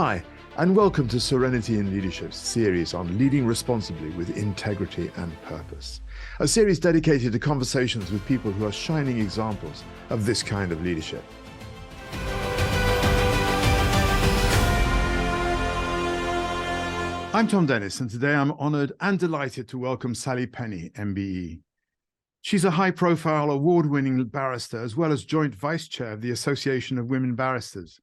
Hi, and welcome to Serenity in Leadership's series on leading responsibly with integrity and purpose. A series dedicated to conversations with people who are shining examples of this kind of leadership. I'm Thom Dennis, and today I'm honored and delighted to welcome Sally Penni MBE. She's a high-profile, award-winning barrister, as well as joint vice chair of the Association of Women Barristers.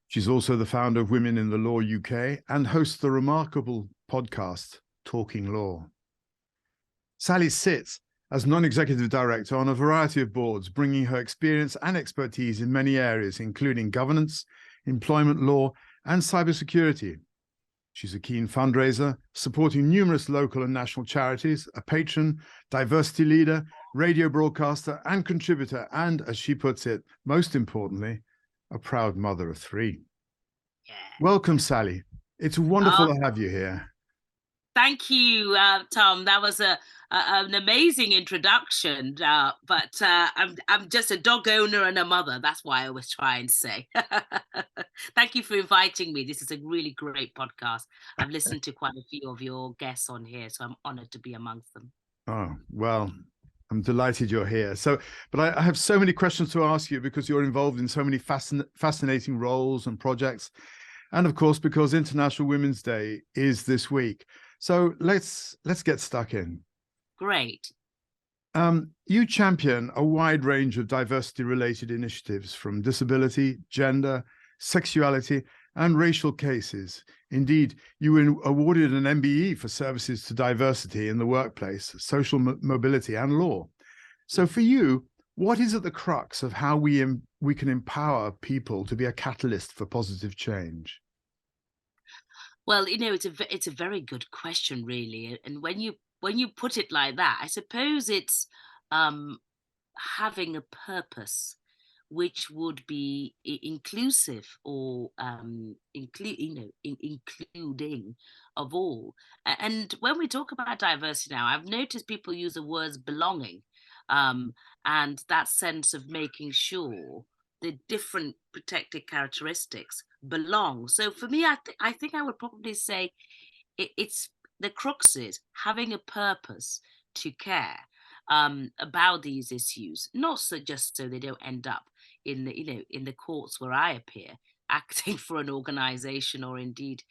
She's also the founder of Women in the Law UK and hosts the remarkable podcast, Talking Law. Sally sits as non-executive director on a variety of boards, bringing her experience and expertise in many areas, including governance, employment law, and cybersecurity. She's a keen fundraiser, supporting numerous local and national charities, a patron, diversity leader, radio broadcaster, and contributor, and, as she puts it, most importantly, a proud mother of three. Yeah. Welcome, Sally. It's wonderful to have you here. Thank you, Tom. That was an amazing introduction, but I'm just a dog owner and a mother. That's why I was trying to say. Thank you for inviting me. This is a really great podcast. I've listened to quite a few of your guests on here, so I'm honored to be amongst them. Oh, well, I'm delighted you're here. But I have so many questions to ask you because you're involved in so many fascinating roles and projects. And of course, because International Women's Day is this week. So let's get stuck in. Great. You champion a wide range of diversity-related initiatives from disability, gender, sexuality, and racial cases. Indeed, you were awarded an MBE for services to diversity in the workplace, social mobility, and law. So for you, what is at the crux of how we can empower people to be a catalyst for positive change? Well, it's a very good question, really. And when you put it like that, I suppose it's having a purpose which would be inclusive or including of all. And when we talk about diversity now, I've noticed people use the words belonging, and that sense of making sure the different protected characteristics belong. So for me, I think I would probably say it's the crux is having a purpose to care about these issues, not just so they don't end up in the courts where I appear, acting for an organization or indeed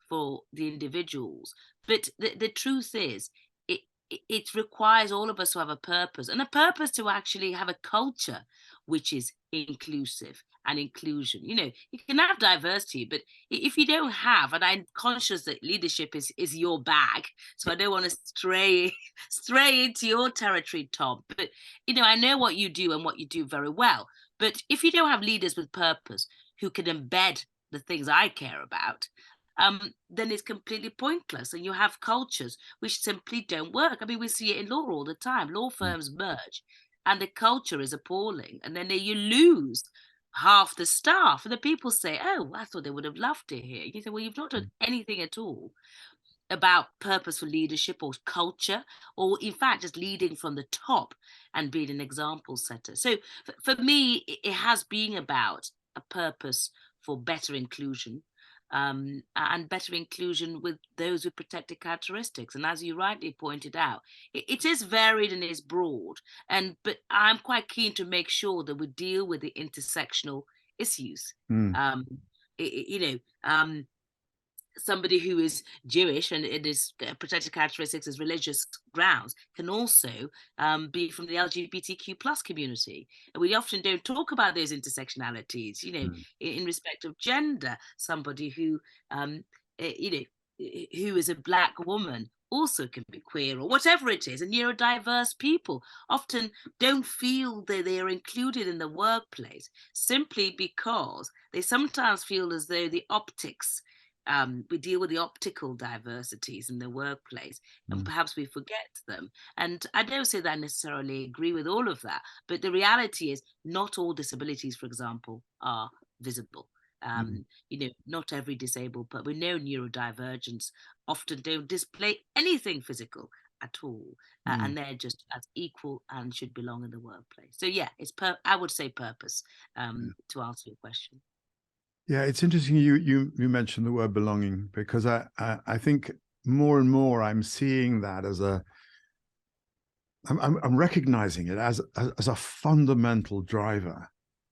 for the individuals. But the truth is, it requires all of us to have a purpose, and a purpose to actually have a culture which is inclusive and inclusion. You can have diversity, but if you don't have, and I'm conscious that leadership is your bag, so I don't want to stray into your territory, Tom. But I know what you do and what you do very well. But if you don't have leaders with purpose who can embed the things I care about, then it's completely pointless. And you have cultures which simply don't work. I mean, we see it in law all the time. Law firms merge and the culture is appalling. And then you lose half the staff. And the people say, oh, I thought they would have loved it here. You say, well, you've not done anything at all about purposeful leadership or culture, or in fact, just leading from the top and being an example setter. So for me, it has been about a purpose for better inclusion, and better inclusion with those with protected characteristics. And as you rightly pointed out, it is varied and is broad. But I'm quite keen to make sure that we deal with the intersectional issues. Somebody who is Jewish and it is protected characteristics as religious grounds can also be from the LGBTQ plus community. And we often don't talk about those intersectionalities, in respect of gender. Somebody who, who is a Black woman also can be queer or whatever it is. And neurodiverse people often don't feel that they are included in the workplace simply because they sometimes feel as though the optics, we deal with the optical diversities in the workplace, and perhaps we forget them. And I don't say that I necessarily agree with all of that, but the reality is not all disabilities, for example, are visible. Not every disabled, but we know neurodivergence often don't display anything physical at all, and they're just as equal and should belong in the workplace. So yeah, I would say purpose, to answer your question. Yeah, it's interesting you mentioned the word belonging, because I think more and more I'm seeing that as I'm recognizing it as a fundamental driver.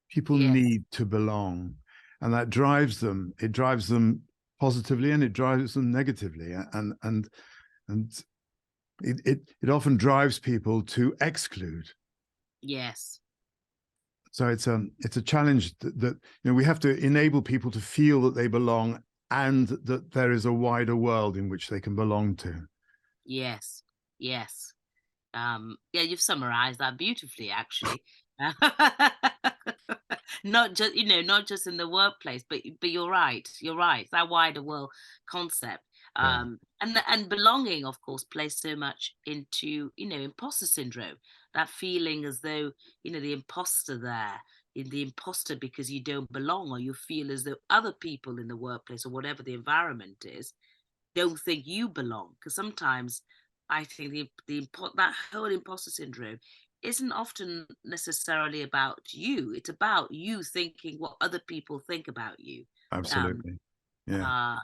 People Yes, need to belong, and that drives them. It drives them positively, and it drives them negatively, and it often drives people to exclude. yes. So it's a challenge that we have to enable people to feel that they belong, and that there is a wider world in which they can belong to. Yes, yes. Yeah, you've summarized that beautifully, actually. Not just, not just in the workplace, but you're right. You're right. That wider world concept. Yeah, And belonging, of course, plays so much into, imposter syndrome. That feeling as though, the imposter there, the imposter because you don't belong, or you feel as though other people in the workplace or whatever the environment is don't think you belong. Because sometimes I think that whole imposter syndrome isn't often necessarily about you. It's about you thinking what other people think about you. Um, absolutely. Yeah. uh,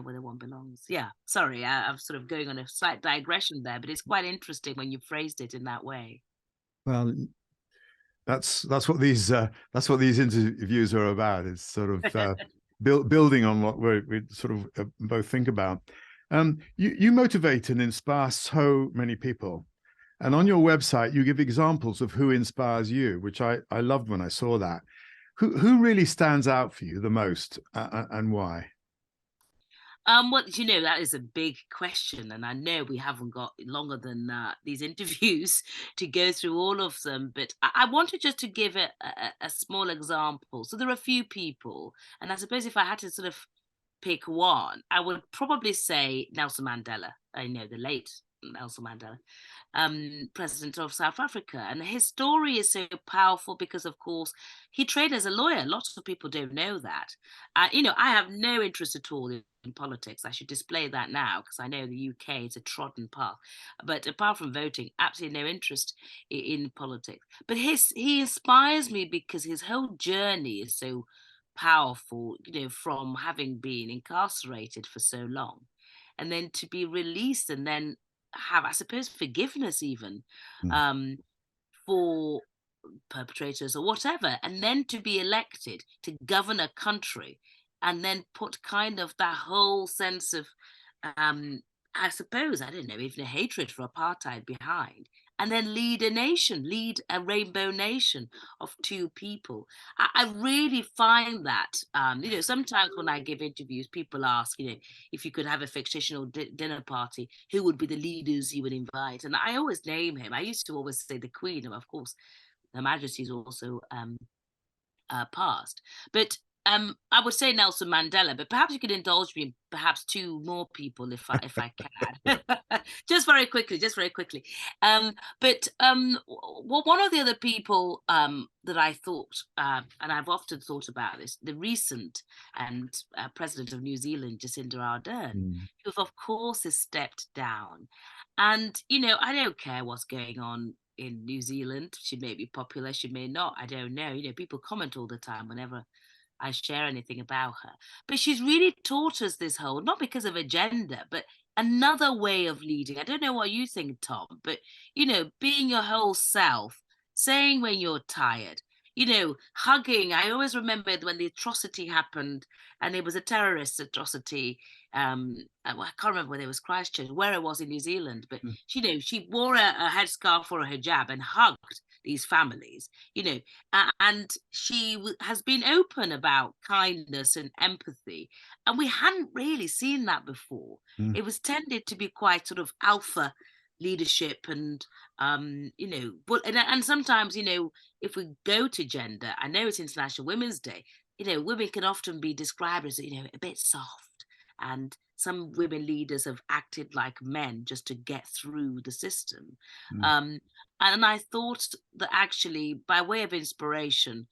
whether one belongs. Yeah. Sorry, I'm sort of going on a slight digression there, but it's quite interesting when you phrased it in that way. Well, that's what these interviews are about. It's sort of building on what we sort of both think about. You motivate and inspire so many people, and on your website you give examples of who inspires you, which I loved when I saw that. Who really stands out for you the most, and why? Well, that is a big question, and I know we haven't got longer than these interviews to go through all of them. But I wanted just to give a small example. So there are a few people, and I suppose if I had to sort of pick one, I would probably say Nelson Mandela. I know the late Nelson Mandela, president of South Africa. And his story is so powerful because, of course, he trained as a lawyer. Lots of people don't know that. I have no interest at all in politics. I should display that now because I know the UK is a trodden path. But apart from voting, absolutely no interest in politics. But he inspires me because his whole journey is so powerful, from having been incarcerated for so long and then to be released and then have, I suppose, forgiveness even Mm, um, for perpetrators or whatever, and then to be elected to govern a country and then put kind of that whole sense of, um, I suppose, I don't know, even a hatred for apartheid behind, and then lead a nation, lead a rainbow nation of two people. I really find that, sometimes when I give interviews, people ask, if you could have a fictional dinner party, who would be the leaders you would invite? And I always name him. I used to always say the Queen, and of course, Her Majesty's also passed. But I would say Nelson Mandela, but perhaps you could indulge me in perhaps two more people if I can. Just very quickly, just very quickly. But one of the other people that I thought, and I've often thought about this, the recent and president of New Zealand, Jacinda Ardern, mm, who of course has stepped down. And I don't care what's going on in New Zealand. She may be popular, she may not. I don't know. People comment all the time whenever I share anything about her. But she's really taught us this whole, not because of agenda, but another way of leading. I don't know what you think, Tom, but being your whole self, saying when you're tired, hugging. I always remembered when the atrocity happened and it was a terrorist atrocity. I can't remember whether it was Christchurch, where it was in New Zealand, but mm, she wore a headscarf or a hijab and hugged these families, and she has been open about kindness and empathy, and we hadn't really seen that before. mm, It was tended to be quite sort of alpha leadership, and but and sometimes if we go to gender, I know it's International Women's Day. Women can often be described as a bit soft, and some women leaders have acted like men just to get through the system. mm. um, and I thought that actually, by way of inspiration,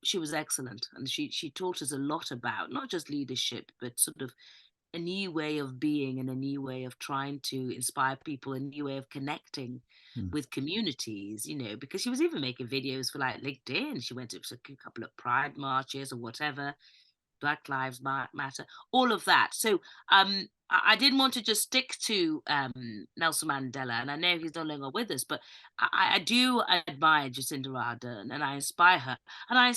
she was excellent, and she taught us a lot about not just leadership, but sort of a new way of being and a new way of trying to inspire people, a new way of connecting. with communities, because she was even making videos for like LinkedIn. She went to a couple of pride marches or whatever, Black Lives Matter, all of that. So I didn't want to just stick to Nelson Mandela, and I know he's no longer with us, but I do admire Jacinda Ardern, and I inspire her, I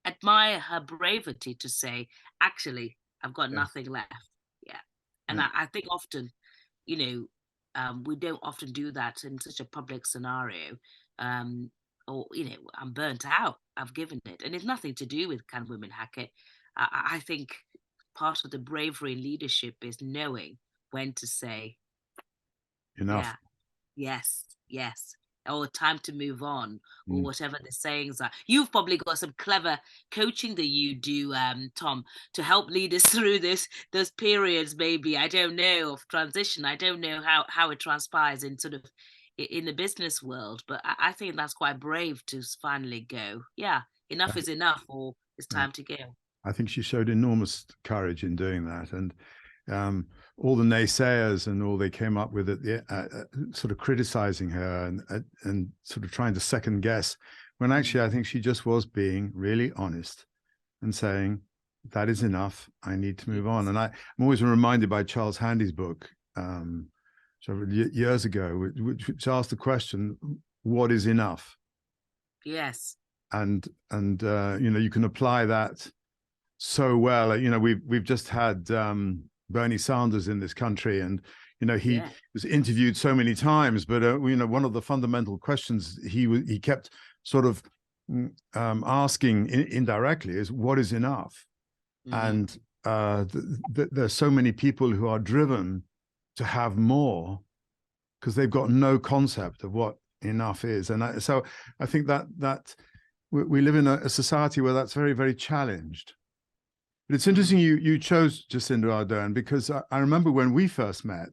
admire her bravery to say, actually, I've got Yes. nothing left. Yeah, and Yeah. I think often, you know, we don't often do that in such a public scenario. Or I'm burnt out, I've given it, and it's nothing to do with Can Women Hack It. I think part of the bravery and leadership is knowing when to say, Enough. yeah, yes, yes, or time to move on, or Mm. whatever the sayings are. You've probably got some clever coaching that you do, Tom, to help lead us through those periods, maybe, I don't know, of transition. I don't know how it transpires in sort of in the business world, but I think that's quite brave to finally go, yeah, I enough is th- enough, or it's yeah. time to go. I think she showed enormous courage in doing that, and all the naysayers and all they came up with at the sort of criticizing her and sort of trying to second guess, when actually I think she just was being really honest and saying that is enough. I need to move on. Yes. And I'm always reminded by Charles Handy's book several years ago, which asked the question, "What is enough?" Yes. And you can apply that so well. We've just had Bernie Sanders in this country, and he Yeah. was interviewed so many times, but one of the fundamental questions he kept sort of asking indirectly is, what is enough? Mm. And there's so many people who are driven to have more because they've got no concept of what enough is. And so I think that we live in a society where that's very, very challenged. But it's Mm. interesting you chose Jacinda Ardern, because I remember when we first met,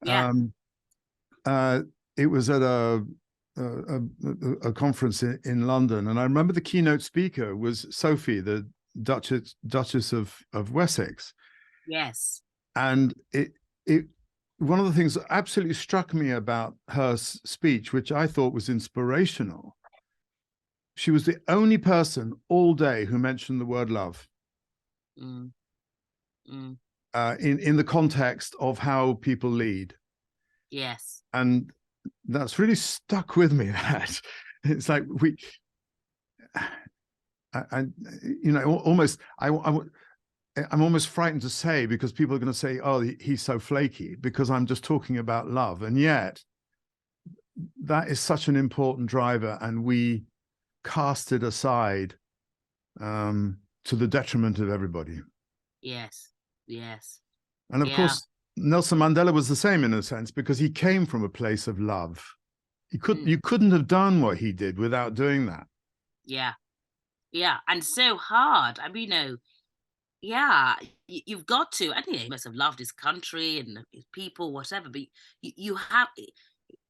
Yeah. um, it was at a conference in London, and I remember the keynote speaker was Sophie, the Duchess of Wessex, Yes. and it one of the things that absolutely struck me about her speech, which I thought was inspirational, she was the only person all day who mentioned the word love. Mm. Mm. In the context of how people lead. Yes. And that's really stuck with me. That it's like almost I'm almost frightened to say, because people are going to say, oh, he's so flaky, because I'm just talking about love. And yet that is such an important driver, and we cast it aside to the detriment of everybody. Yes. Yes. And of Yeah. course, Nelson Mandela was the same in a sense, because he came from a place of love. Mm. You couldn't have done what he did without doing that. Yeah. Yeah. And so hard. I mean, yeah, you've got to. I think he must have loved his country and his people, whatever. But you have.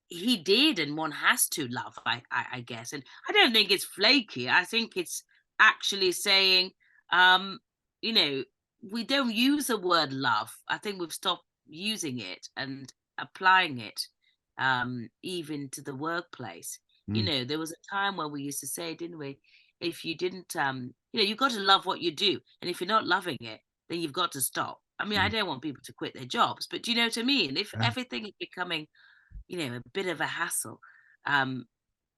He did, and one has to love. I guess, and I don't think it's flaky. I think it's actually saying, um, you know, we don't use the word love. I think we've stopped using it and applying it, even to the workplace. Mm, There was a time when we used to say, didn't we? If you didn't, you've got to love what you do, and if you're not loving it, then you've got to stop. I mean, I mm. don't want people to quit their jobs, but do you know what I mean? If Yeah. everything is becoming a bit of a hassle, um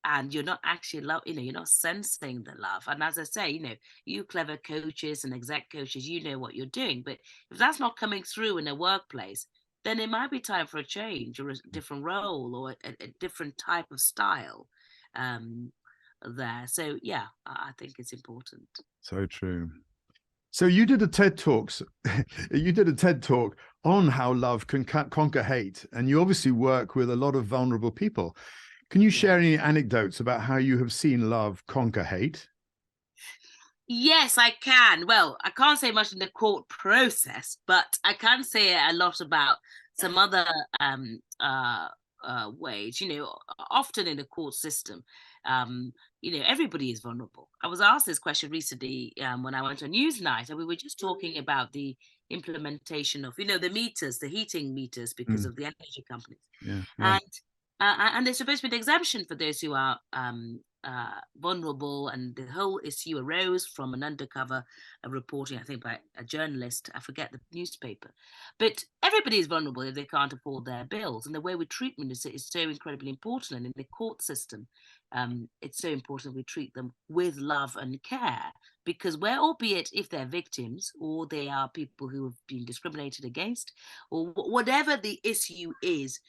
and you're not actually you're not sensing the love. And as I say, you clever coaches and exec coaches, you know what you're doing, but if that's not coming through in a workplace, then it might be time for a change or a different role or a different type of style, um there. So yeah, I think it's important. So true. So you did a TED Talks. You did a TED Talk on how love can conquer hate, and you obviously work with a lot of vulnerable people. Can you Yeah. share any anecdotes about how you have seen love conquer hate? Yes, I can. Well, I can't say much in the court process, but I can say a lot about some other um, uh, ways. Often in the court system, everybody is vulnerable. I was asked this question recently when I went to Newsnight, and we were just talking about the implementation of, the meters, the heating meters, because Mm, of the energy companies. yeah, yeah. And And there's supposed to be an exemption for those who are vulnerable. And the whole issue arose from an undercover reporting, I think, by a journalist. I forget the newspaper. But everybody is vulnerable if they can't afford their bills. And the way we treat them is so incredibly important. And in the court system, it's so important we treat them with love and care. Because where, albeit if they're victims or they are people who have been discriminated against, or whatever the issue is,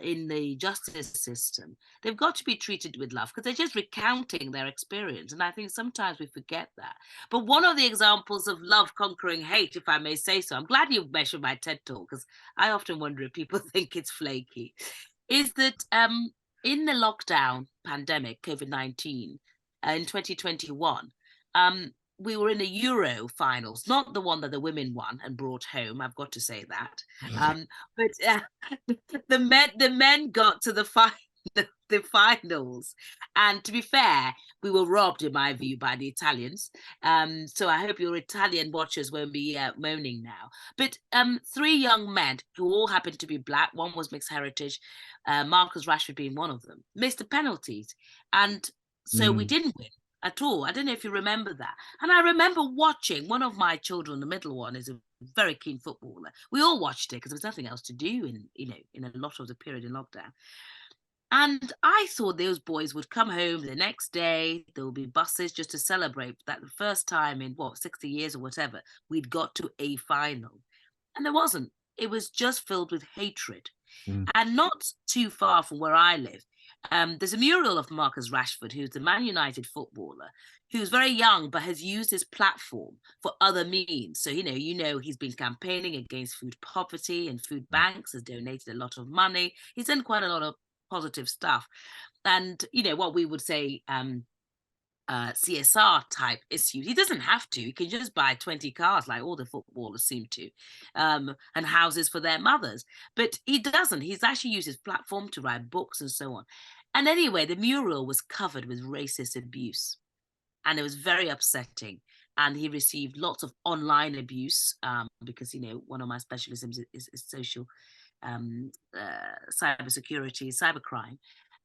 in the justice system, they've got to be treated with love because they're just recounting their experience. And I think sometimes we forget that. But one of the examples of love conquering hate, if I may say so, I'm glad you mentioned my TED talk because I often wonder if people think it's flaky, is that in the lockdown pandemic, COVID-19, in 2021, we were in the Euro finals, not the one that the women won and brought home. I've got to say that. But the men got to the finals, and to be fair, we were robbed, in my view, by the Italians. So I hope your Italian watchers won't be moaning now. But three young men who all happened to be black, one was mixed heritage, Marcus Rashford being one of them, missed the penalties, and so we didn't win at all. I don't know if you remember that. And I remember watching, one of my children, the middle one, is a very keen footballer. We all watched it because there was nothing else to do in a lot of the period in lockdown. And I thought those boys would come home the next day. There will be buses just to celebrate that the first time in 60 years or whatever, we'd got to a final. And there wasn't. It was just filled with hatred. And not too far from where I live, there's a mural of Marcus Rashford, who's the Man United footballer, who's very young but has used his platform for other means. So, he's been campaigning against food poverty, and food banks, has donated a lot of money. He's done quite a lot of positive stuff. And, what we would say, CSR type issues. He doesn't have to. He can just buy 20 cars like all the footballers seem to, and houses for their mothers. But he doesn't. He's actually used his platform to write books and so on. And anyway, the mural was covered with racist abuse, and it was very upsetting. And he received lots of online abuse because, one of my specialisms is social cybersecurity, cybercrime.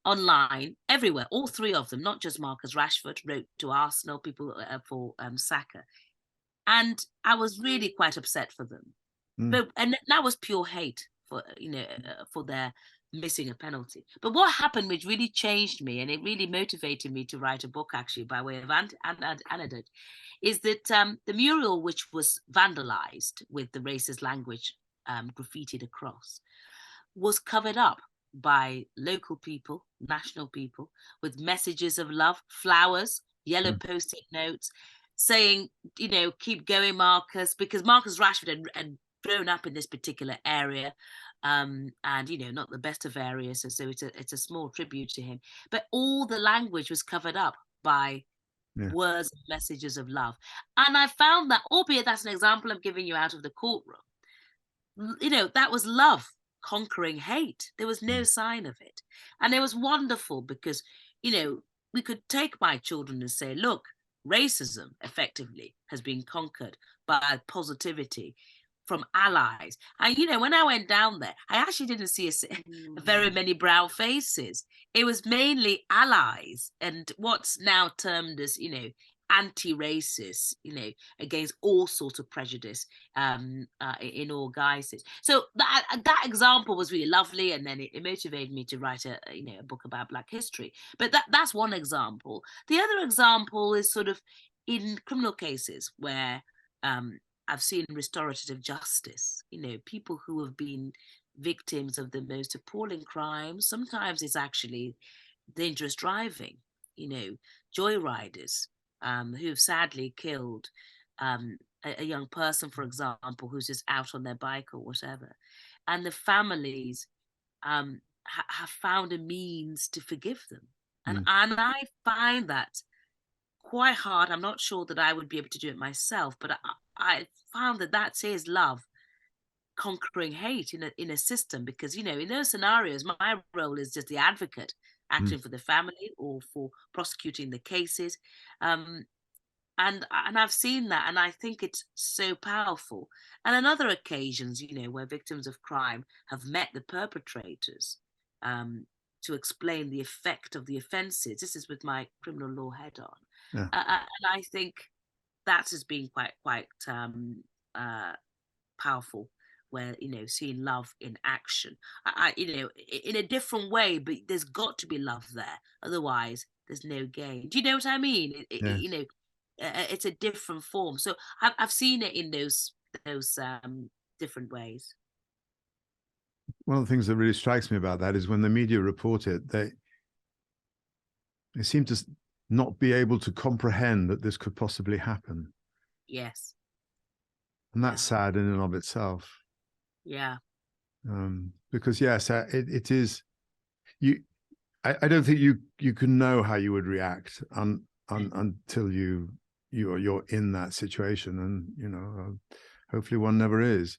Online, everywhere, all three of them, not just Marcus Rashford, wrote to Arsenal, people for Saka. And I was really quite upset for them. And that was pure hate for their missing a penalty. But what happened, which really changed me, and it really motivated me to write a book, actually, by way of anecdote, is that the mural, which was vandalized with the racist language graffitied across, was covered up by local people, national people, with messages of love, flowers, yellow post-it notes, saying, keep going, Marcus, because Marcus Rashford had grown up in this particular area, and not the best of areas, so it's a small tribute to him. But all the language was covered up by words and messages of love. And I found that, albeit that's an example I'm giving you out of the courtroom, that was love conquering hate. There was no sign of it. And it was wonderful because, we could take my children and say, look, racism effectively has been conquered by positivity from allies. And, when I went down there, I actually didn't see very many brown faces. It was mainly allies and what's now termed as, anti-racist, against all sorts of prejudice in all guises. So that example was really lovely, and then it motivated me to write a book about Black history. But that's one example. The other example is sort of in criminal cases where I've seen restorative justice. People who have been victims of the most appalling crimes. Sometimes it's actually dangerous driving. Joyriders. Who have sadly killed a young person, for example, who's just out on their bike or whatever. And the families have found a means to forgive them. And I find that quite hard. I'm not sure that I would be able to do it myself, but I found that is love conquering hate in a system, because, in those scenarios, my role is just the advocate, acting for the family or for prosecuting the cases. And I've seen that, and I think it's so powerful. And on other occasions, where victims of crime have met the perpetrators, to explain the effect of the offences. This is with my criminal law head on. Yeah. And I think that has been quite powerful, where, you know, seeing love in action, you know, in a different way, but there's got to be love there. Otherwise, there's no gain. Do you know what I mean? Yes. You know, it's a different form. So I've seen it in those different ways. One of the things that really strikes me about that is when the media report it, they seem to not be able to comprehend that this could possibly happen. Yes. And that's sad in and of itself. Yeah. Because yes, it is. I don't think you can know how you would react until you're in that situation, and you know, hopefully one never is.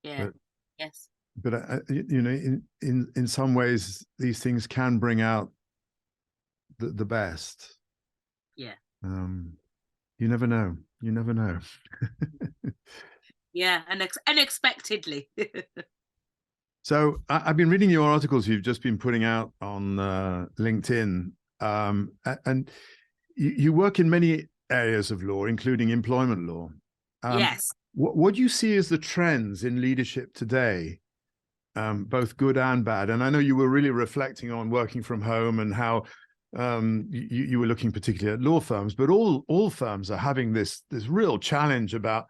Yeah. But, yes. But you know, in some ways, these things can bring out the best. Yeah. You never know. You never know. Yeah, unexpectedly. So I've been reading your articles you've just been putting out on LinkedIn, and you work in many areas of law, including employment law. Yes. What do you see as the trends in leadership today, both good and bad? And I know you were really reflecting on working from home and how you were looking particularly at law firms, but all firms are having this real challenge about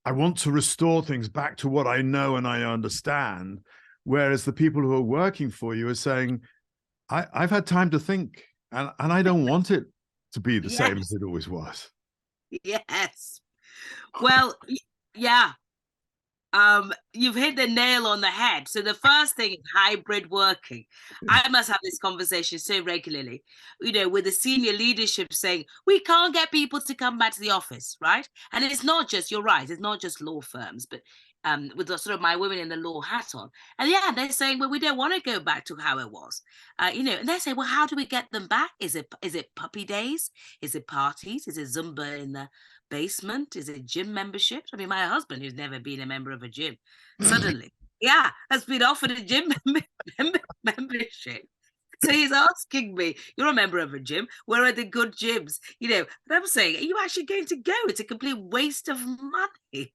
I want to restore things back to what I know and I understand, whereas the people who are working for you are saying, I've had time to think, and I don't want it to be the same as it always was. Yes. Well, yeah. You've hit the nail on the head. So the first thing is hybrid working. I must have this conversation so regularly, you know, with the senior leadership saying, we can't get people to come back to the office, right? And it's not just, you're right, it's not just law firms, but with the, sort of my women in the law hat on. And yeah, they're saying, well, we don't want to go back to how it was. You know, and they're saying, well, how do we get them back? Is it puppy days? Is it parties? Is it Zumba in the basement? Is it gym membership? I mean, my husband, who's never been a member of a gym, suddenly, has been offered a gym membership. So he's asking me, you're a member of a gym, where are the good gyms? You know, and I'm saying, are you actually going to go? It's a complete waste of money.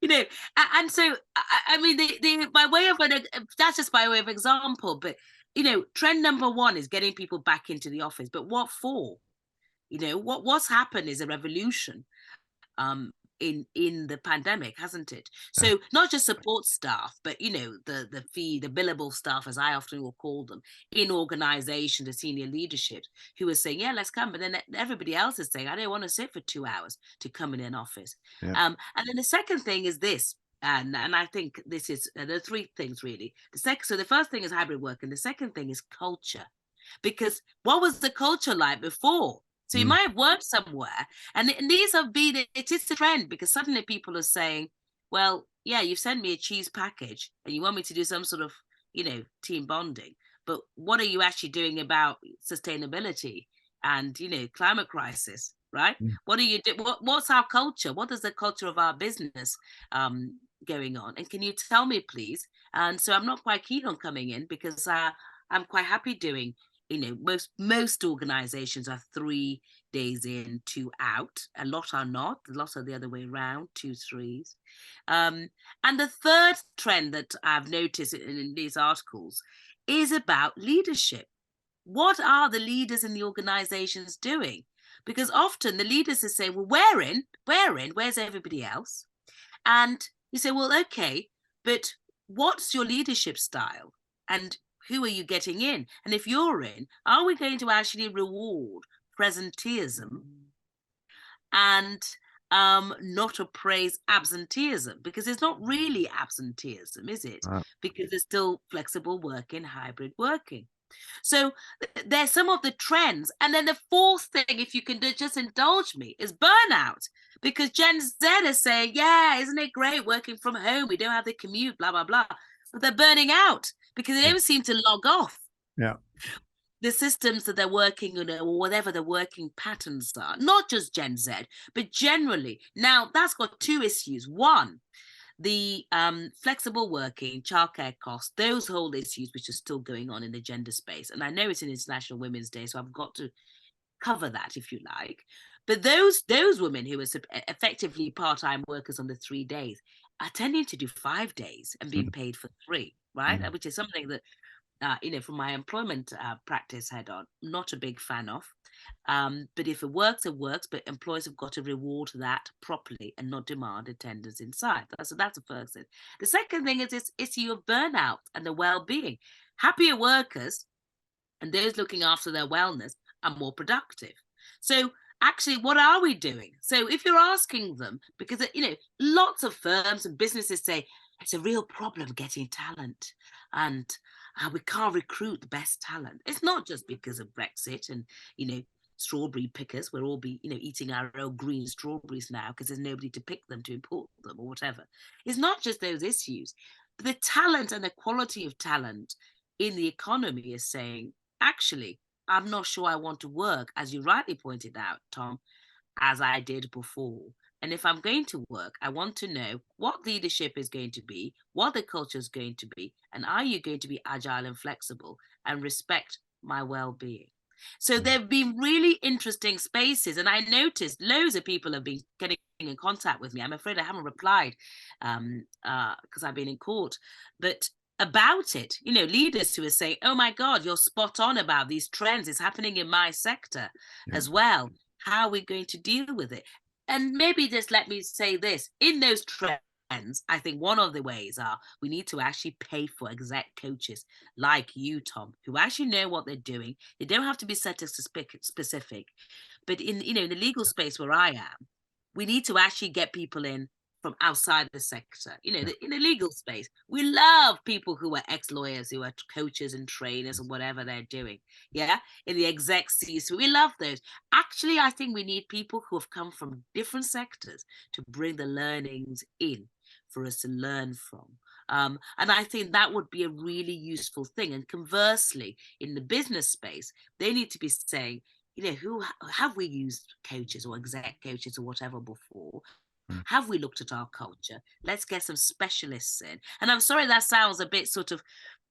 You know, and so, I mean, by way of, that's just by way of example, but, you know, trend number one is getting people back into the office, but what for? You know, what's happened is a revolution in the pandemic, hasn't it? So not just support staff, but, you know, the billable staff, as I often will call them, in organization, the senior leadership, who are saying, yeah, let's come. But then everybody else is saying, I don't want to sit for 2 hours to come in an office. Yeah. And then the second thing is this. And I think this is, there are three things really. So the first thing is hybrid work, and the second thing is culture. Because what was the culture like before? So you might have worked somewhere, and these have been, it is a trend, because suddenly people are saying, well, yeah, you've sent me a cheese package and you want me to do some sort of, you know, team bonding, but what are you actually doing about sustainability and, you know, climate crisis, right? What are you do? What's our culture? What is the culture of our business going on? And can you tell me, please? And so I'm not quite keen on coming in, because I'm quite happy doing, you know, most organizations are 3 days in, 2 out. A lot are not. A lot are the other way around, 2 3s. And the third trend that I've noticed in these articles is about leadership. What are the leaders in the organizations doing? Because often the leaders are saying, well, we're in, where's everybody else? And you say, well, okay, but what's your leadership style? And who are you getting in? And if you're in, are we going to actually reward presenteeism and not appraise absenteeism? Because it's not really absenteeism, is it? Because there's still flexible working, hybrid working. So there's some of the trends. And then the fourth thing, if you can just indulge me, is burnout. Because Gen Z is saying, yeah, isn't it great working from home? We don't have the commute, blah, blah, blah. But they're burning out because they don't seem to log off. Yeah. The systems that they're working on, or whatever the working patterns are, not just Gen Z, but generally. Now, that's got two issues. One, The flexible working, childcare costs, those whole issues which are still going on in the gender space. And I know it's an International Women's Day, so I've got to cover that if you like. But those women who are effectively part-time workers on the 3 days are tending to do 5 days and being paid for 3, right? Mm. Which is something that from my employment practice head on, not a big fan of. But if it works, it works. But employers have got to reward that properly and not demand attendance inside. So that's the first thing. The second thing is this issue of burnout and the well-being. Happier workers and those looking after their wellness are more productive. So actually, what are we doing? So if you're asking them, because lots of firms and businesses say it's a real problem getting talent, and we can't recruit the best talent. It's not just because of Brexit and strawberry pickers. We'll all be eating our own green strawberries now because there's nobody to pick them, to import them or whatever. It's not just those issues, but the talent and the quality of talent in the economy is saying, actually, I'm not sure I want to work, as you rightly pointed out, Tom, as I did before. And if I'm going to work, I want to know what leadership is going to be, what the culture is going to be, and are you going to be agile and flexible and respect my well-being? So there have been really interesting spaces, and I noticed loads of people have been getting in contact with me. I'm afraid I haven't replied because I've been in court, but about it, leaders who are saying, oh my God, you're spot on about these trends. It's happening in my sector as well. How are we going to deal with it? And maybe just let me say this, in those trends, I think one of the ways are we need to actually pay for exec coaches like you, Tom, who actually know what they're doing. They don't have to be sector specific, but in the legal space where I am, we need to actually get people in from outside the sector. In the legal space, we love people who are ex-lawyers, who are coaches and trainers and whatever they're doing. Yeah, in the exec C-suite, we love those. Actually, I think we need people who have come from different sectors to bring the learnings in for us to learn from. And I think that would be a really useful thing. And conversely, in the business space, they need to be saying, who have we used coaches or exec coaches or whatever before? Have we looked at our culture? Let's get some specialists in. And I'm sorry that sounds a bit sort of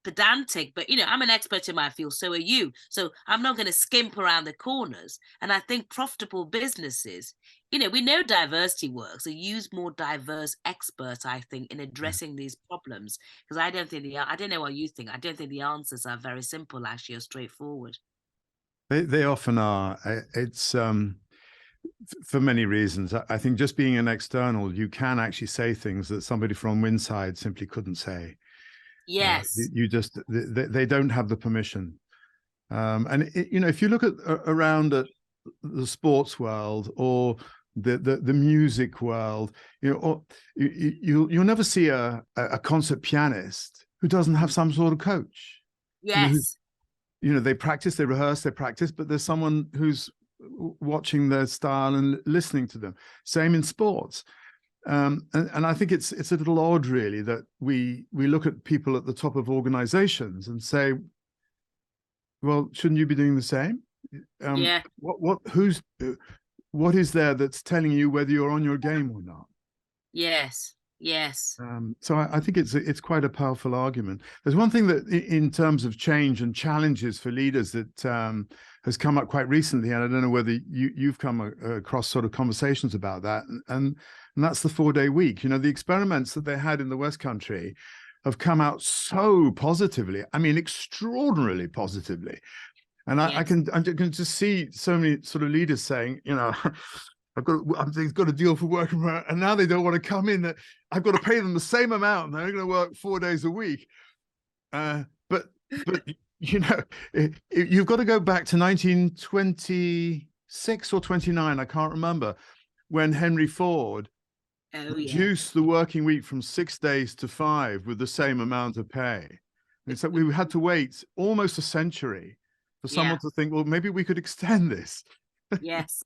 pedantic, but I'm an expert in my field, so are you. So I'm not going to skimp around the corners. And I think profitable businesses, we know diversity works. So use more diverse experts, I think, in addressing these problems. Because I don't know what you think. I don't think the answers are very simple, actually, or straightforward. They often are. It's for many reasons. I think just being an external, you can actually say things that somebody from Winside simply couldn't say. Yes. They don't have the permission. And if you look at around at the sports world or the music world, you'll never see a concert pianist who doesn't have some sort of coach. Yes. They practice, they rehearse, they practice, but there's someone who's watching their style and listening to them. Same in sports. And I think it's a little odd, really, that we look at people at the top of organizations and say, well, shouldn't you be doing the same? Yeah. What is there that's telling you whether you're on your game or not? Yes. Yes. So I think it's quite a powerful argument. There's one thing that in terms of change and challenges for leaders that has come up quite recently, and I don't know whether you've come across sort of conversations about that, and that's the 4-day week. The experiments that they had in the West Country have come out so positively. I mean, extraordinarily positively. And I can just see so many sort of leaders saying, I've got a deal for working from home, and now they don't want to come in. I've got to pay them the same amount, and they're going to work 4 days a week. But you've got to go back to 1926 or 29, I can't remember, when Henry Ford reduced the working week from 6 days to 5 with the same amount of pay. And so we had to wait almost a century for someone to think, well, maybe we could extend this. Yes.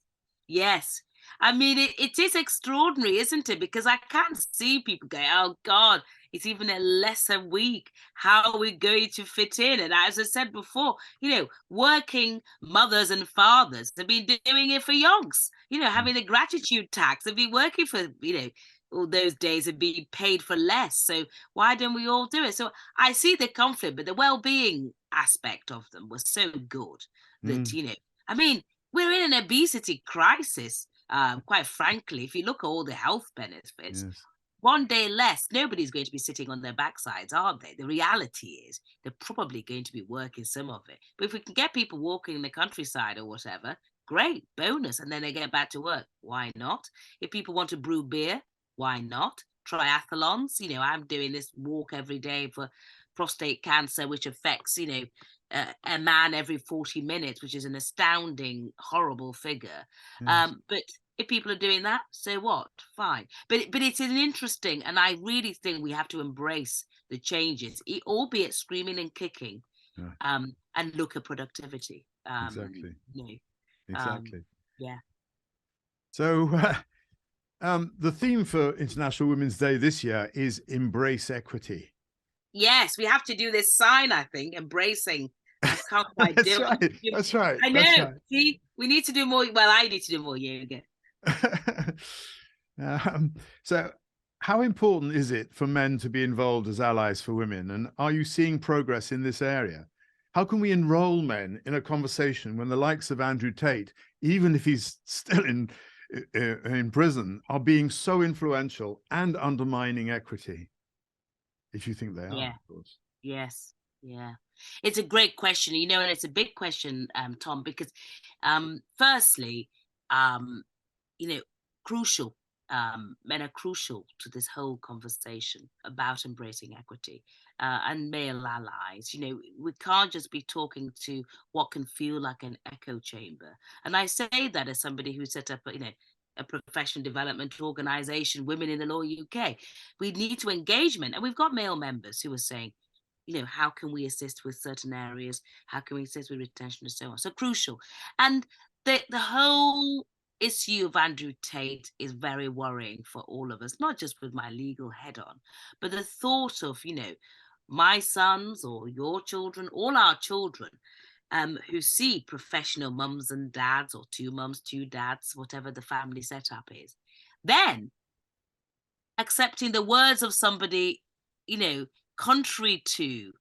Yes. I mean, it is extraordinary, isn't it? Because I can't see people going, oh, God, it's even a lesser week. How are we going to fit in? And as I said before, working mothers and fathers have been doing it for yonks, having the gratitude tax. They've been working for, all those days are being paid for less. So why don't we all do it? So I see the conflict, but the well-being aspect of them was so good that, Mm, I mean, we're in an obesity crisis. Quite frankly, if you look at all the health benefits, yes. one day less, nobody's going to be sitting on their backsides, aren't they? The reality is they're probably going to be working some of it. But if we can get people walking in the countryside or whatever, great, bonus. And then they get back to work. Why not? If people want to brew beer, why not? Triathlons, I'm doing this walk every day for prostate cancer, which affects, a man every 40 minutes, which is an astounding, horrible figure. Yes. But if people are doing that, so what? Fine. But it's an interesting, and I really think we have to embrace the changes, albeit screaming and kicking, Yeah, and look at productivity. exactly. You know, um, Exactly. yeah. So the theme for International Women's Day this year is Embrace Equity. Yes, we have to do this sign, I think, embracing. I can't quite That's do right. it. That's right. I That's know. right. See, we need to do more. Well, I need to do more yoga. So, how important is it for men to be involved as allies for women? And are you seeing progress in this area? How can we enroll men in a conversation when the likes of Andrew Tate, even if he's still in prison, are being so influential and undermining equity? If you think they are, Yeah. of course. Yes. Yeah. It's a great question, and it's a big question, Tom, because firstly, um, you know, crucial. Men are crucial to this whole conversation about embracing equity and male allies. We can't just be talking to what can feel like an echo chamber. And I say that as somebody who set up, a professional development organization, Women in the Law UK. We need to engagement, and we've got male members who are saying, how can we assist with certain areas? How can we assist with retention and so on? So crucial. And the whole issue of Andrew Tate is very worrying for all of us, not just with my legal head on, but the thought of, my sons or your children, all our children, who see professional mums and dads, or two mums, two dads, whatever the family setup is, then accepting the words of somebody, contrary to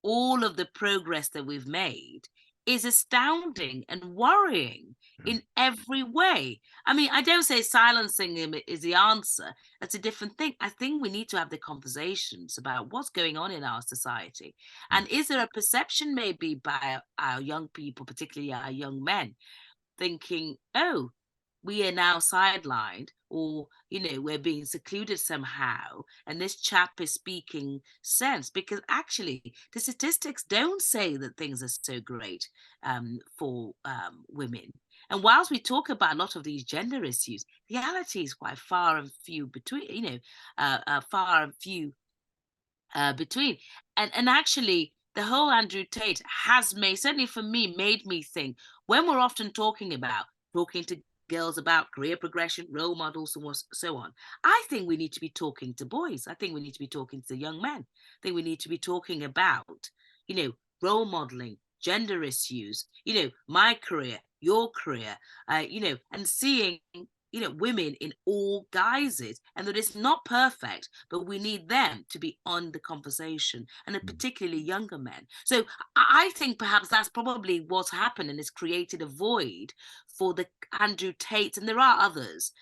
all of the progress that we've made, is astounding and worrying Yeah. in every way. I mean, I don't say silencing him is the answer. That's a different thing. I think we need to have the conversations about what's going on in our society. And is there a perception maybe by our young people, particularly our young men, thinking, oh, we are now sidelined, or we're being secluded somehow, and this chap is speaking sense, because actually the statistics don't say that things are so great for women. And whilst we talk about a lot of these gender issues, the reality is quite far and few between, far and few between. And actually, the whole Andrew Tate has made, certainly for me, made me think, when we're often talking to girls about career progression, role models, and so on. I think we need to be talking to boys. I think we need to be talking to young men. I think we need to be talking about, role modeling, gender issues, my career, your career, and seeing women in all guises, and that it's not perfect, but we need them to be on the conversation, and particularly younger men. So I think perhaps that's probably what's happened, and it's created a void for the Andrew Tate, and there are others,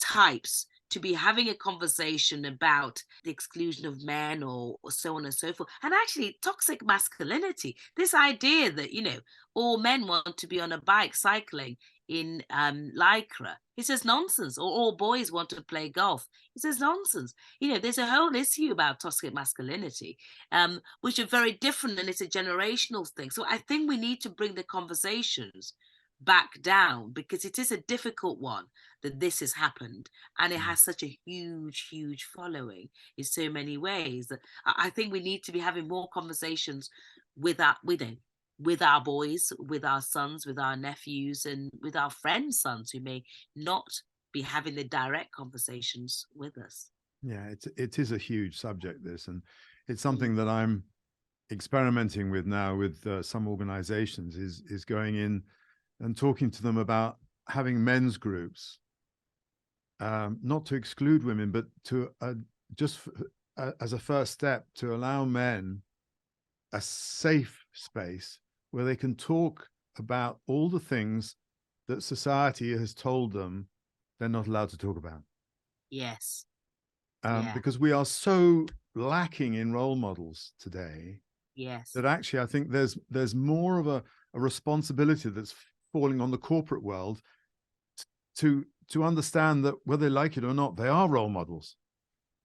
types, to be having a conversation about the exclusion of men, or so on and so forth. And actually, toxic masculinity, this idea that, all men want to be on a bike cycling in lycra. He says nonsense. Or all boys want to play golf. He says nonsense. There's a whole issue about toxic masculinity, which are very different, and it's a generational thing. So I think we need to bring the conversations back down, because it is a difficult one that this has happened, and it has such a huge following in so many ways, that I think we need to be having more conversations with our boys, with our sons, with our nephews, and with our friends' sons, who may not be having the direct conversations with us. Yeah, it is a huge subject, this, and it's something that I'm experimenting with now with some organizations, is going in and talking to them about having men's groups not to exclude women, but to as a first step to allow men a safe space where they can talk about all the things that society has told them they're not allowed to talk about. Yes. Because we are so lacking in role models today. Yes. That actually, I think there's more of a responsibility that's falling on the corporate world to understand that whether they like it or not, they are role models.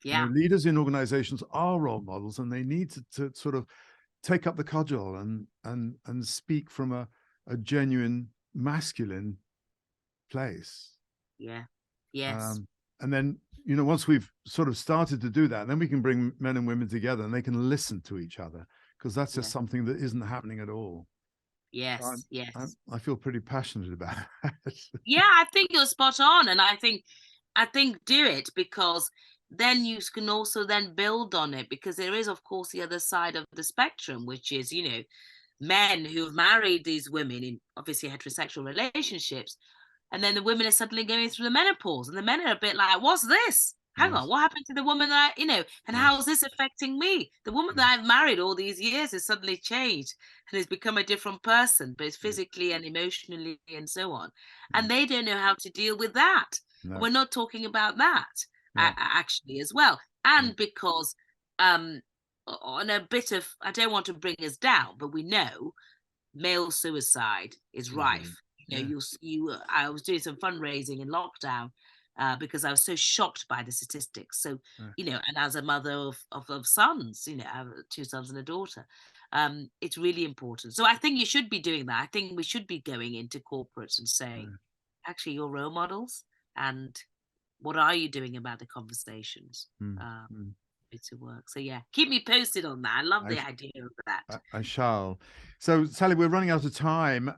Yeah. Leaders in organizations are role models, and they need to sort of take up the cudgel and speak from a genuine masculine place. Yeah. Yes. And then, once we've sort of started to do that, then we can bring men and women together and they can listen to each other, because that's just something that isn't happening at all. Yes. So Yes. I feel pretty passionate about it. Yeah, I think you're spot on. And I think do it, because then you can also then build on it, because there is, of course, the other side of the spectrum, which is, men who've married these women in obviously heterosexual relationships, and then the women are suddenly going through the menopause, and the men are a bit like, what's this? Hang on, what happened to the woman that and how is this affecting me? The woman that I've married all these years has suddenly changed and has become a different person, but it's physically and emotionally and so on. And they don't know how to deal with that. No. And we're not talking about that actually as well. And because on a bit of, I don't want to bring us down, but we know male suicide is rife. I was doing some fundraising in lockdown because I was so shocked by the statistics. So, and as a mother of sons, I have 2 sons and a daughter, it's really important. So I think you should be doing that. I think we should be going into corporates and saying, actually, you're role models, and what are you doing about the conversations? To work. So yeah, keep me posted on that. I love the idea of that. I shall. So Sally, we're running out of time.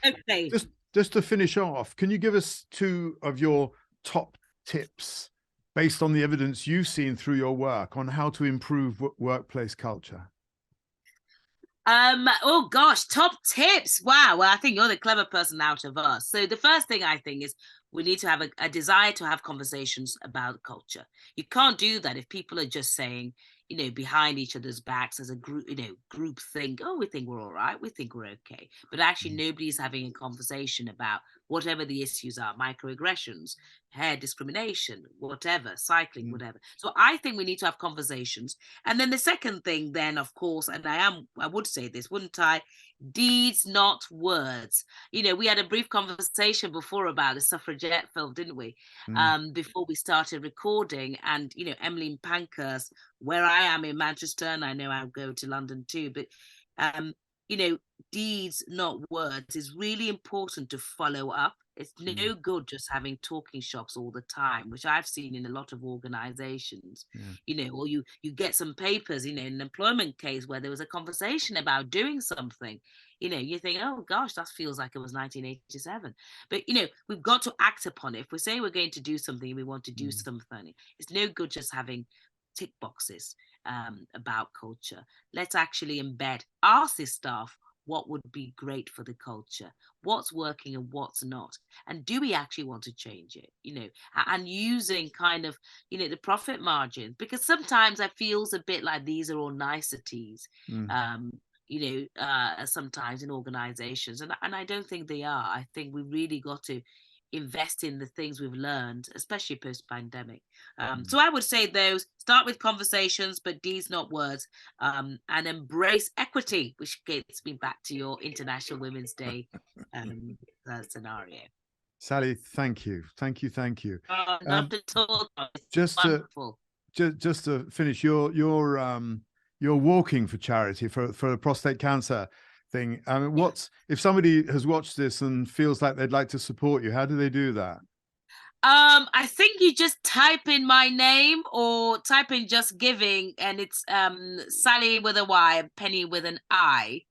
Okay. Just to finish off, can you give us 2 of your top tips based on the evidence you've seen through your work on how to improve workplace culture? Oh gosh, top tips. Wow. Well, I think you're the clever person out of us. So the first thing I think is we need to have a desire to have conversations about culture. You can't do that if people are just saying, behind each other's backs as a group, group think, oh, we think we're all right, we think we're okay. But actually nobody's having a conversation about whatever the issues are, microaggressions, hair discrimination, whatever, cycling, whatever. So I think we need to have conversations. And then the second thing then, of course, and I would say this, wouldn't I? Deeds, not words. We had a brief conversation before about the suffragette film, didn't we? Before we started recording, and Emmeline Pankhurst, where I am in Manchester, and I know I'll go to London too, but deeds, not words, is really important to follow up. It's no good just having talking shops all the time, which I've seen in a lot of organizations, or you get some papers, in an employment case where there was a conversation about doing something, you think, oh gosh, that feels like it was 1987. But, we've got to act upon it. If we say we're going to do something, we want to do something, it's no good just having tick boxes about culture. Let's actually embed, ask this staff, what would be great for the culture, what's working and what's not, and do we actually want to change it, and using kind of, the profit margin, because sometimes I feels a bit like these are all niceties, sometimes in organizations, and I don't think they are. I think we really got to invest in the things we've learned, especially post-pandemic. So I would say those, start with conversations, but deeds, not words, and embrace equity, which gets me back to your International Women's Day scenario. Sally, thank you. Thank you. Not at all. Just to finish, you're walking for charity for a prostate cancer thing. If somebody has watched this and feels like they'd like to support you, how do they do that? I think you just type in my name or type in Just Giving, and it's Sally with a Y, Penny with an I.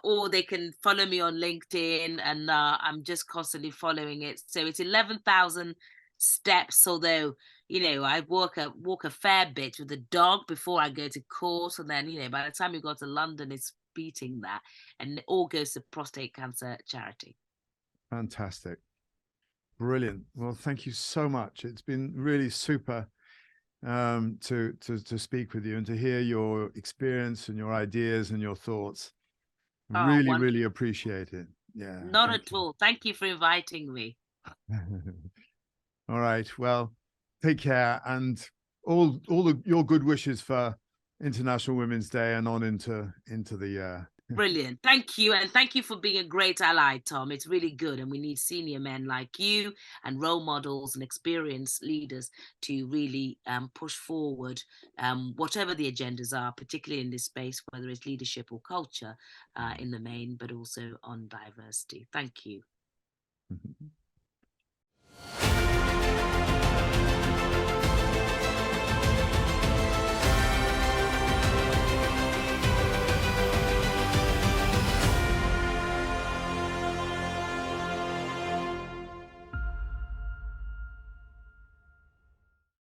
Or they can follow me on LinkedIn, and I'm just constantly following it. So it's 11,000 steps, although I walk a fair bit with the dog before I go to court, and then by the time you go to London, it's beating that, and it all goes to prostate cancer charity. Fantastic. Brilliant. Well, thank you so much. It's been really super to speak with you and to hear your experience and your ideas and your thoughts. Oh, Really, wonderful. really appreciate it. Yeah, Not thank at all. Thank you for inviting me. you. All right. Well, take care, and your good wishes for International Women's Day and on into the year. Brilliant. Thank you. And thank you for being a great ally, Tom. It's really good. And we need senior men like you and role models and experienced leaders to really push forward whatever the agendas are, particularly in this space, whether it's leadership or culture in the main, but also on diversity. Thank you.